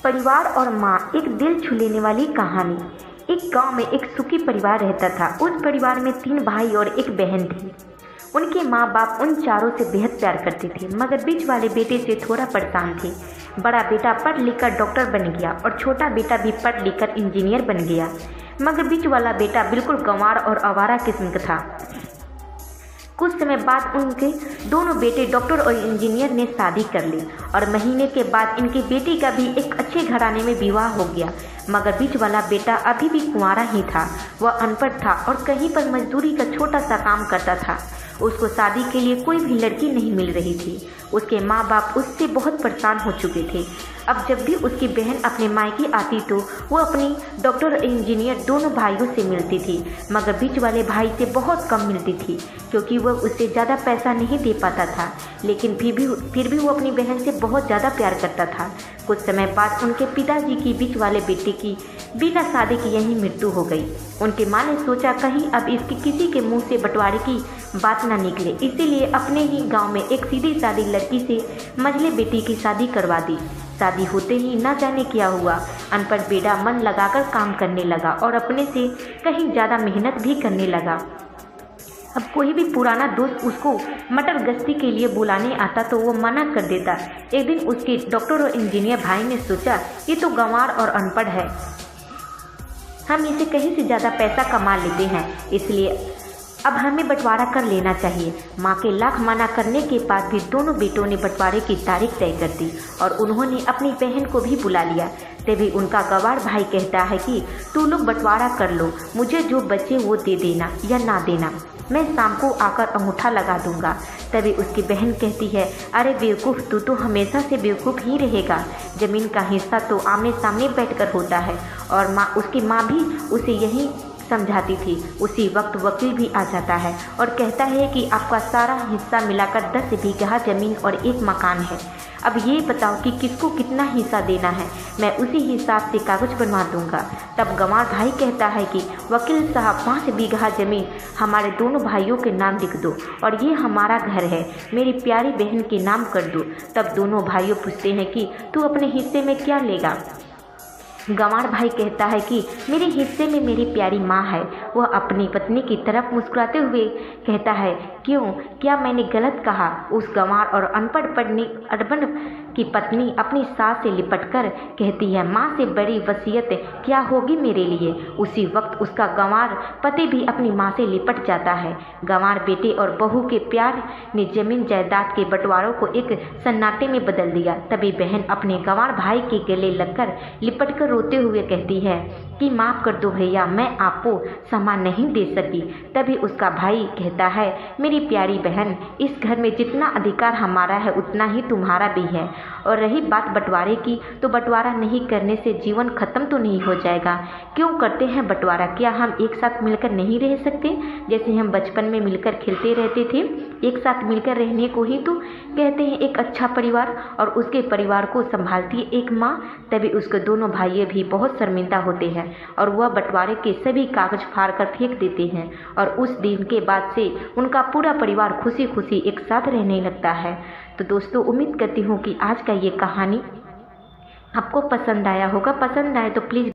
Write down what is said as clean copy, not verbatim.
परिवार और माँ, एक दिल छू लेने वाली कहानी। एक गांव में एक सुखी परिवार रहता था। उस परिवार में 3 भाई और एक बहन थी। उनके माँ बाप उन चारों से बेहद प्यार करते थे, मगर बीच वाले बेटे से थोड़ा परेशान थे। बड़ा बेटा पढ़ लिख कर डॉक्टर बन गया और छोटा बेटा भी पढ़ लिख कर इंजीनियर बन गया, मगर बीच वाला बेटा बिल्कुल गंवार और आवारा किस्म का था। कुछ समय बाद उनके दोनों बेटे डॉक्टर और इंजीनियर ने शादी कर ली और महीने के बाद इनकी बेटी का भी एक अच्छे घराने में विवाह हो गया, मगर बीच वाला बेटा अभी भी कुंवारा ही था। वह अनपढ़ था और कहीं पर मजदूरी का छोटा सा काम करता था। उसको शादी के लिए कोई भी लड़की नहीं मिल रही थी। उसके माँ बाप उससे बहुत परेशान हो चुके थे। अब जब भी उसकी बहन अपने मायके आती तो वो अपनी डॉक्टर और इंजीनियर दोनों भाइयों से मिलती थी, मगर बीच वाले भाई से बहुत कम मिलती थी, क्योंकि वह उससे ज़्यादा पैसा नहीं दे पाता था। लेकिन फिर भी वो अपनी बहन से बहुत ज़्यादा प्यार करता था। कुछ समय बाद उनके पिताजी की बीच वाले बेटे की बिना शादी की यहीं मृत्यु हो गई। उनकी माँ ने सोचा कहीं अब इसकी किसी के मुंह से बंटवारे की बात ना निकले, इसीलिए अपने ही गांव में एक सीधी सादी लड़की से मझले बेटी की शादी करवा दी। शादी होते ही ना जाने क्या हुआ, अनपढ़ बेटा मन लगाकर काम करने लगा और अपने से कहीं ज़्यादा मेहनत भी करने लगा। अब कोई भी पुराना दोस्त उसको मटर गश्ती के लिए बुलाने आता तो वो मना कर देता। एक दिन उसके डॉक्टर और इंजीनियर भाई ने सोचा ये तो गंवार और अनपढ़ है, हम इसे कहीं से ज़्यादा पैसा कमा लेते हैं, इसलिए अब हमें बंटवारा कर लेना चाहिए। माँ के लाख मना करने के बाद भी दोनों बेटों ने बंटवारे की तारीख तय कर दी और उन्होंने अपनी बहन को भी बुला लिया। तभी उनका गंवार भाई कहता है कि तू लोग बंटवारा कर लो, मुझे जो बचे वो दे देना या ना देना, मैं शाम को आकर अंगूठा लगा दूंगा। तभी उसकी बहन कहती है, अरे बेवकूफ़, तू तो हमेशा से बेवकूफ़ ही रहेगा, ज़मीन का हिस्सा तो आमने सामने बैठकर होता है। और उसकी माँ भी उसे यही समझाती थी। उसी वक्त वकील भी आ जाता है और कहता है कि आपका सारा हिस्सा मिलाकर 10 बीघा ज़मीन और 1 मकान है। अब ये बताओ कि किसको कितना हिस्सा देना है, मैं उसी हिसाब से कागज़ बनवा दूंगा। तब गंवार भाई कहता है कि वकील साहब, 5 बीघा ज़मीन हमारे दोनों भाइयों के नाम लिख दो और ये हमारा घर है, मेरी प्यारी बहन के नाम कर दो। तब दोनों भाइयों पूछते हैं कि तू अपने हिस्से में क्या लेगा। गंवार भाई कहता है कि मेरे हिस्से में मेरी प्यारी माँ है। वह अपनी पत्नी की तरफ मुस्कुराते हुए कहता है, क्यों, क्या मैंने गलत कहा। उस गंवार और अनपढ़ की पत्नी अपनी सास से लिपटकर कहती है, माँ से बड़ी वसीयत क्या होगी मेरे लिए। उसी वक्त उसका गंवार पति भी अपनी माँ से लिपट जाता है। गंवार बेटे और बहू के प्यार ने जमीन जायदाद के बंटवारों को एक सन्नाटे में बदल दिया। तभी बहन अपने गंवार भाई के गले लगकर लिपटकर रोते हुए कहती है कि माफ़ कर दो भैया, मैं आपको सामान नहीं दे सकी। तभी उसका भाई कहता है, मेरी प्यारी बहन, इस घर में जितना अधिकार हमारा है उतना ही तुम्हारा भी है। और रही बात बंटवारे की, तो बंटवारा नहीं करने से जीवन खत्म तो नहीं हो जाएगा। क्यों करते हैं बंटवारा, क्या हम एक साथ मिलकर नहीं रह सकते, जैसे हम बचपन में मिलकर खेलते रहते थे। एक साथ मिलकर रहने को ही तो कहते हैं एक अच्छा परिवार, और उसके परिवार को संभालती है एक माँ। तभी उसके दोनों भाई भी बहुत शर्मिंदा होते हैं और वह बंटवारे के सभी कागज फाड़ कर फेंक देते हैं। और उस दिन के बाद से उनका पूरा परिवार खुशी खुशी एक साथ रहने लगता है। तो दोस्तों, उम्मीद करती हूँ कि आज का ये कहानी आपको पसंद आया होगा। पसंद आए तो प्लीज़